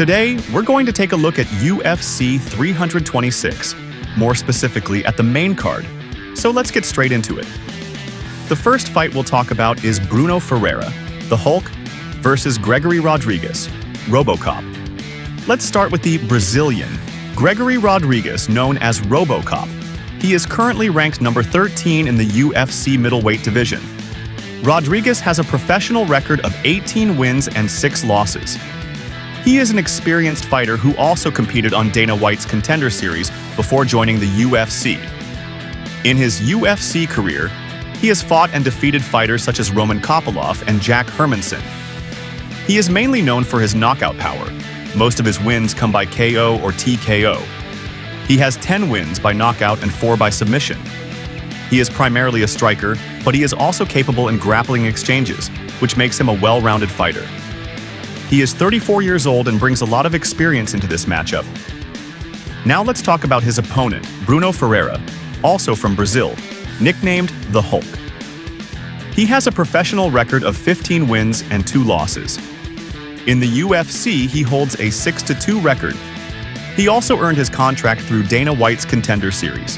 Today, we're going to take a look at UFC 326, more specifically at the main card. So let's get straight into it. The first fight we'll talk about is Bruno Ferreira, the Hulk, versus Gregory Rodrigues, RoboCop. Let's start with the Brazilian, Gregory Rodrigues, known as RoboCop. He is currently ranked number 13 in the UFC middleweight division. Rodrigues has a professional record of 18 wins and 6 losses. He is an experienced fighter who also competed on Dana White's Contender Series before joining the UFC. In his UFC career, he has fought and defeated fighters such as Roman Kopylov and Jack Hermanson. He is mainly known for his knockout power. Most of his wins come by KO or TKO. He has 10 wins by knockout and 4 by submission. He is primarily a striker, but he is also capable in grappling exchanges, which makes him a well-rounded fighter. He is 34 years old and brings a lot of experience into this matchup. Now let's talk about his opponent, Bruno Ferreira, also from Brazil, nicknamed the Hulk. He has a professional record of 15 wins and 2 losses. In the UFC, he holds a 6-2 record. He also earned his contract through Dana White's Contender Series.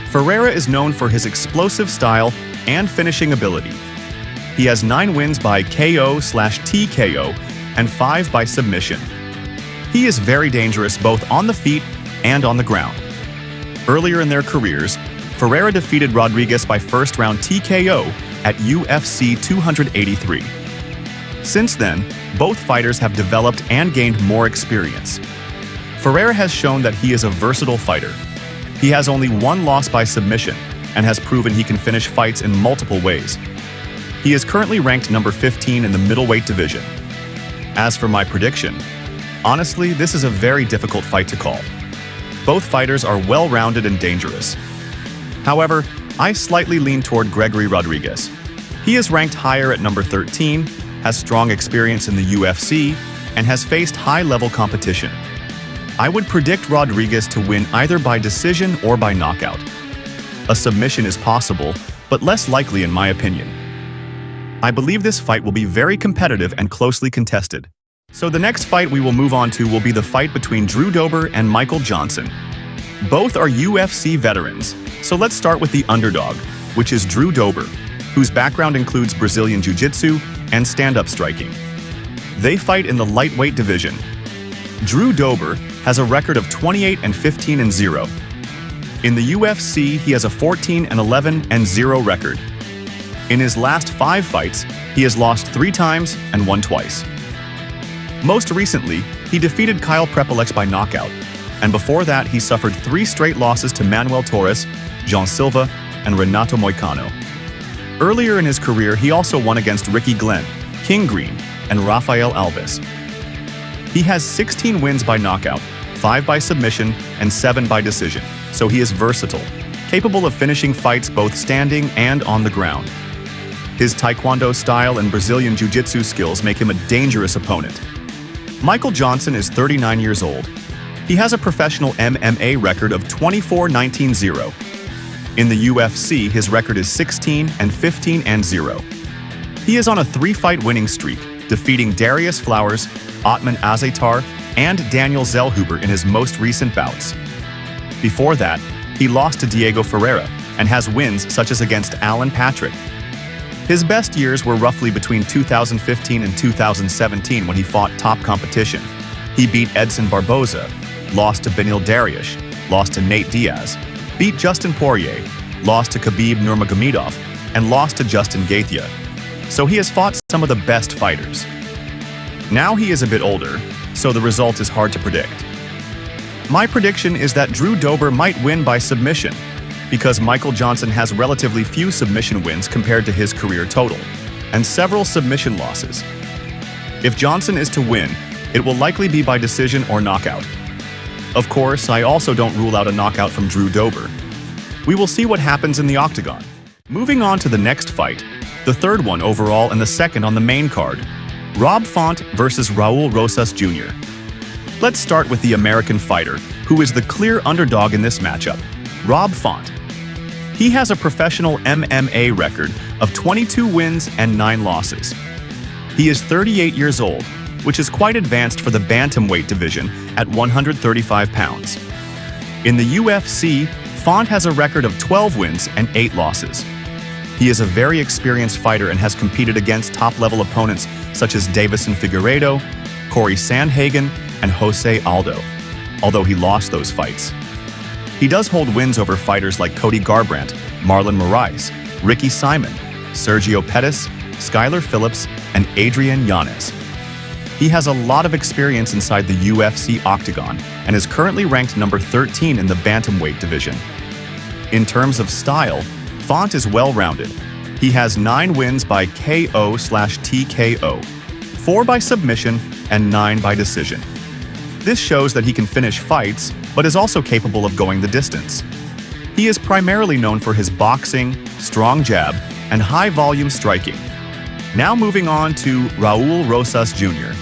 Ferreira is known for his explosive style and finishing ability. He has 9 wins by KO/TKO and 5 by submission. He is very dangerous both on the feet and on the ground. Earlier in their careers, Ferreira defeated Rodrigues by first-round TKO at UFC 283. Since then, both fighters have developed and gained more experience. Ferreira has shown that he is a versatile fighter. He has only 1 loss by submission and has proven he can finish fights in multiple ways. He is currently ranked number 15 in the middleweight division. As for my prediction, honestly, this is a very difficult fight to call. Both fighters are well-rounded and dangerous. However, I slightly lean toward Gregory Rodrigues. He is ranked higher at number 13, has strong experience in the UFC, and has faced high-level competition. I would predict Rodrigues to win either by decision or by knockout. A submission is possible, but less likely in my opinion. I believe this fight will be very competitive and closely contested. So the next fight we will move on to will be the fight between Drew Dober and Michael Johnson. Both are UFC veterans, so let's start with the underdog, which is Drew Dober, whose background includes Brazilian Jiu-Jitsu and stand-up striking. They fight in the lightweight division. Drew Dober has a record of 28-15-0. In the UFC, he has a 14-11-0 record. In his last 5 fights, he has lost 3 times and won twice. Most recently, he defeated Kyle Prepelex by knockout, and before that he suffered 3 straight losses to Manuel Torres, Jean Silva, and Renato Moicano. Earlier in his career, he also won against Ricky Glenn, King Green, and Rafael Alves. He has 16 wins by knockout, 5 by submission, and 7 by decision, so he is versatile, capable of finishing fights both standing and on the ground. His Taekwondo style and Brazilian Jiu-Jitsu skills make him a dangerous opponent. Michael Johnson is 39 years old. He has a professional MMA record of 24-19-0. In the UFC, his record is 16-15-0. He is on a 3-fight winning streak, defeating Darius Flowers, Otman Azatar, and Daniel Zellhuber in his most recent bouts. Before that, he lost to Diego Ferreira and has wins such as against Alan Patrick. His best years were roughly between 2015 and 2017 when he fought top competition. He beat Edson Barboza, lost to Benil Dariush, lost to Nate Diaz, beat Justin Poirier, lost to Khabib Nurmagomedov, and lost to Justin Gaethje. So he has fought some of the best fighters. Now he is a bit older, so the result is hard to predict. My prediction is that Drew Dober might win by submission, because Michael Johnson has relatively few submission wins compared to his career total, and several submission losses. If Johnson is to win, it will likely be by decision or knockout. Of course, I also don't rule out a knockout from Drew Dober. We will see what happens in the octagon. Moving on to the next fight, the third one overall and the second on the main card, Rob Font versus Raul Rosas Jr. Let's start with the American fighter, who is the clear underdog in this matchup, Rob Font. He has a professional MMA record of 22 wins and 9 losses. He is 38 years old, which is quite advanced for the bantamweight division at 135 pounds. In the UFC, Font has a record of 12 wins and 8 losses. He is a very experienced fighter and has competed against top-level opponents such as Davison Figueiredo, Corey Sandhagen, and Jose Aldo, although he lost those fights. He does hold wins over fighters like Cody Garbrandt, Marlon Moraes, Ricky Simon, Sergio Pettis, Skylar Phillips, and Adrian Yanez. He has a lot of experience inside the UFC octagon and is currently ranked number 13 in the bantamweight division. In terms of style, Font is well-rounded. He has 9 wins by KO/TKO, 4 by submission, and 9 by decision. This shows that he can finish fights, but is also capable of going the distance. He is primarily known for his boxing, strong jab, and high-volume striking. Now moving on to Raul Rosas Jr.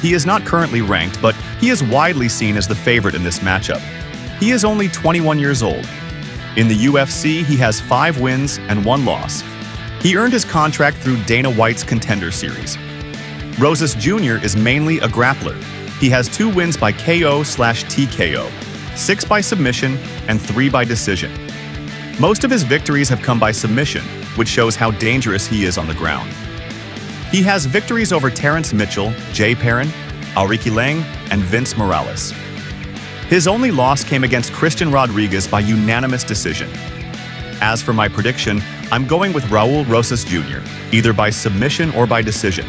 He is not currently ranked, but he is widely seen as the favorite in this matchup. He is only 21 years old. In the UFC, he has 5 wins and 1 loss. He earned his contract through Dana White's Contender Series. Rosas Jr. is mainly a grappler. He has 2 wins by KO/TKO, 6 by submission, and 3 by decision. Most of his victories have come by submission, which shows how dangerous he is on the ground. He has victories over Terrence Mitchell, Jay Perrin, Auriki Lang, and Vince Morales. His only loss came against Christian Rodriguez by unanimous decision. As for my prediction, I'm going with Raul Rosas Jr., either by submission or by decision.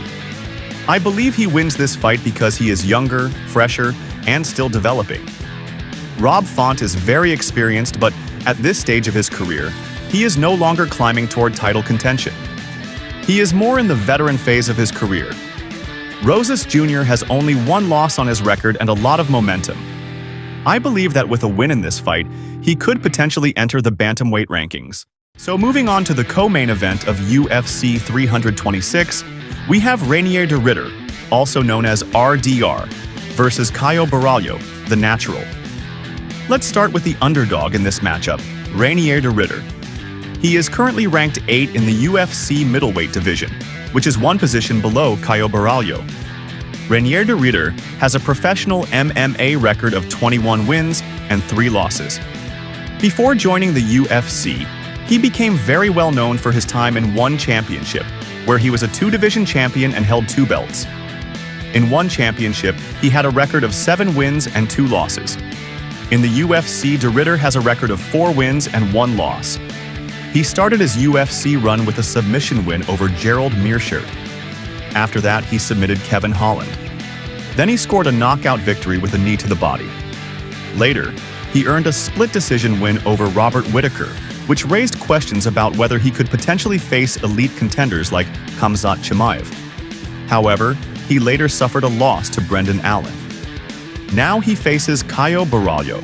I believe he wins this fight because he is younger, fresher, and still developing. Rob Font is very experienced, but at this stage of his career, he is no longer climbing toward title contention. He is more in the veteran phase of his career. Rosas Jr. has only 1 loss on his record and a lot of momentum. I believe that with a win in this fight, he could potentially enter the bantamweight rankings. So moving on to the co-main event of UFC 326, we have Reinier de Ridder, also known as RDR, versus Caio Borralho, the Natural. Let's start with the underdog in this matchup, Reinier de Ridder. He is currently ranked 8 in the UFC middleweight division, which is 1 position below Caio Borralho. Reinier de Ridder has a professional MMA record of 21 wins and 3 losses. Before joining the UFC, he became very well known for his time in ONE Championship, where he was a 2-division champion and held 2 belts. In ONE Championship, he had a record of 7 wins and 2 losses. In the UFC, de Ridder has a record of 4 wins and 1 loss. He started his UFC run with a submission win over Gerald Meerschaert. After that, he submitted Kevin Holland. Then he scored a knockout victory with a knee to the body. Later, he earned a split decision win over Robert Whittaker, which raised questions about whether he could potentially face elite contenders like Khamzat Chimaev. However, he later suffered a loss to Brendan Allen. Now he faces Caio Borralho.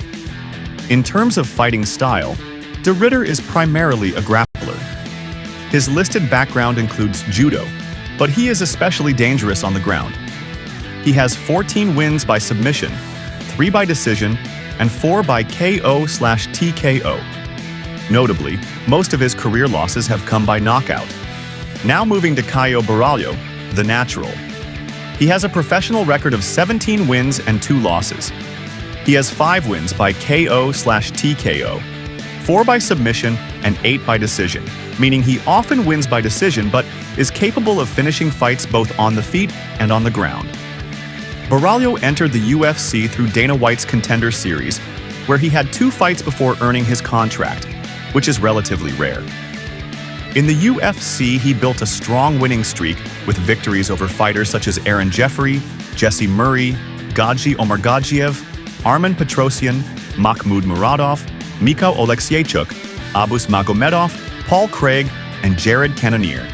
In terms of fighting style, de Ridder is primarily a grappler. His listed background includes judo, but he is especially dangerous on the ground. He has 14 wins by submission, 3 by decision, and 4 by KO/TKO. Notably, most of his career losses have come by knockout. Now moving to Caio Borralho, the Natural. He has a professional record of 17 wins and 2 losses. He has 5 wins by KO/TKO, 4 by submission, and 8 by decision, meaning he often wins by decision but is capable of finishing fights both on the feet and on the ground. Borralho entered the UFC through Dana White's Contender Series, where he had 2 fights before earning his contract, which is relatively rare. In the UFC, he built a strong winning streak with victories over fighters such as Aaron Jeffrey, Jesse Murray, Gadji Omargadzhiev, Armen Petrosyan, Mahmoud Muradov, Mikhail Oleksiejczuk, Abus Magomedov, Paul Craig, and Jared Cannonier.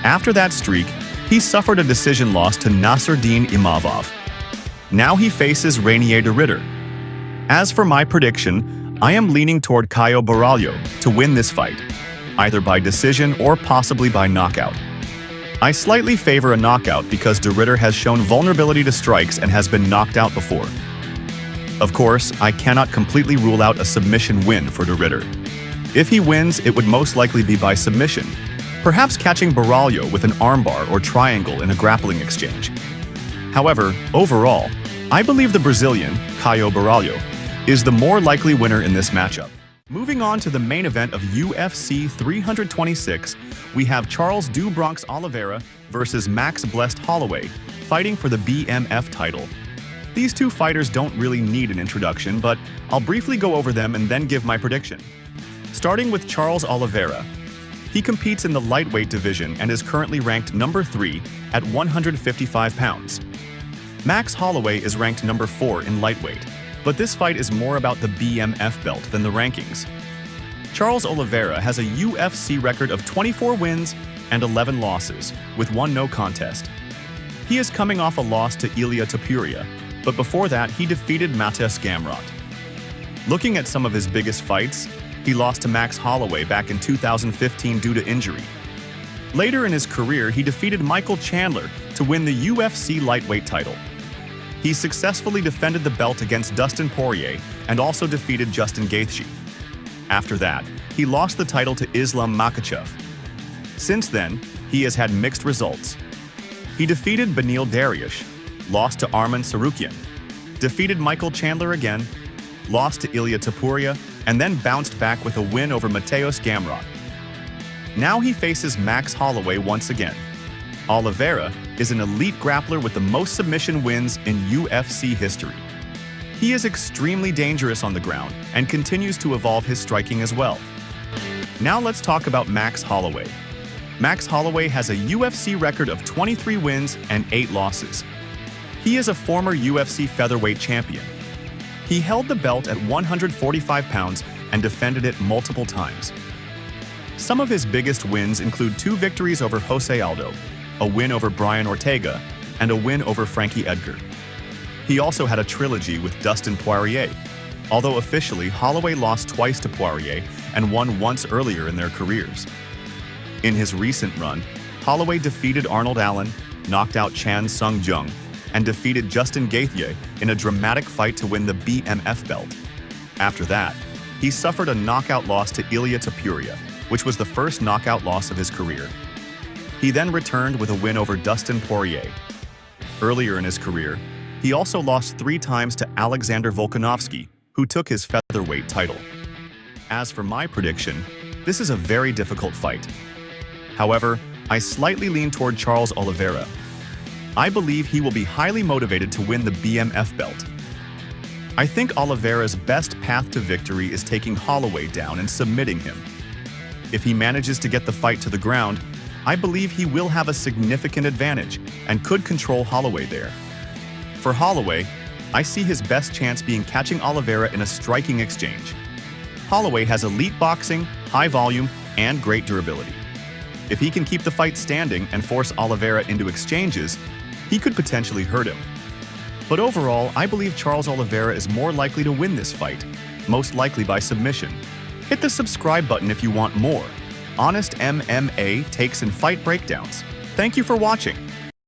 After that streak, he suffered a decision loss to Nasruddin Imavov. Now he faces Reinier de Ridder. As for my prediction, I am leaning toward Caio Borralho to win this fight, either by decision or possibly by knockout. I slightly favor a knockout because de Ridder has shown vulnerability to strikes and has been knocked out before. Of course, I cannot completely rule out a submission win for de Ridder. If he wins, it would most likely be by submission, perhaps catching Borralho with an armbar or triangle in a grappling exchange. However, overall, I believe the Brazilian, Caio Borralho, is the more likely winner in this matchup. Moving on to the main event of UFC 326, we have Charles "Do Bronx" Oliveira versus Max "Blessed" Holloway, fighting for the BMF title. These two fighters don't really need an introduction, but I'll briefly go over them and then give my prediction. Starting with Charles Oliveira. He competes in the lightweight division and is currently ranked number 3 at 155 pounds. Max Holloway is ranked number 4 in lightweight, but this fight is more about the BMF belt than the rankings. Charles Oliveira has a UFC record of 24 wins and 11 losses, with 1 no contest. He is coming off a loss to Ilia Topuria, but before that he defeated Mateusz Gamrot. Looking at some of his biggest fights, he lost to Max Holloway back in 2015 due to injury. Later in his career, he defeated Michael Chandler to win the UFC lightweight title. He successfully defended the belt against Dustin Poirier and also defeated Justin Gaethje. After that, he lost the title to Islam Makhachev. Since then, he has had mixed results. He defeated Beneil Dariush, lost to Arman Tsarukyan, defeated Michael Chandler again, lost to Ilia Topuria, and then bounced back with a win over Mateusz Gamrot. Now he faces Max Holloway once again. Oliveira is an elite grappler with the most submission wins in UFC history. He is extremely dangerous on the ground and continues to evolve his striking as well. Now let's talk about Max Holloway. Max Holloway has a UFC record of 23 wins and 8 losses. He is a former UFC featherweight champion. He held the belt at 145 pounds and defended it multiple times. Some of his biggest wins include 2 victories over Jose Aldo, a win over Brian Ortega, and a win over Frankie Edgar. He also had a trilogy with Dustin Poirier, although officially Holloway lost twice to Poirier and won once earlier in their careers. In his recent run, Holloway defeated Arnold Allen, knocked out Chan Sung Jung, and defeated Justin Gaethje in a dramatic fight to win the BMF belt. After that, he suffered a knockout loss to Ilia Topuria, which was the first knockout loss of his career. He then returned with a win over Dustin Poirier. Earlier in his career, he also lost 3 times to Alexander Volkanovski, who took his featherweight title. As for my prediction, this is a very difficult fight. However, I slightly lean toward Charles Oliveira. I believe he will be highly motivated to win the BMF belt. I think Oliveira's best path to victory is taking Holloway down and submitting him. If he manages to get the fight to the ground, I believe he will have a significant advantage and could control Holloway there. For Holloway, I see his best chance being catching Oliveira in a striking exchange. Holloway has elite boxing, high volume, and great durability. If he can keep the fight standing and force Oliveira into exchanges, he could potentially hurt him. But overall, I believe Charles Oliveira is more likely to win this fight, most likely by submission. Hit the subscribe button if you want more honest MMA takes and fight breakdowns. Thank you for watching.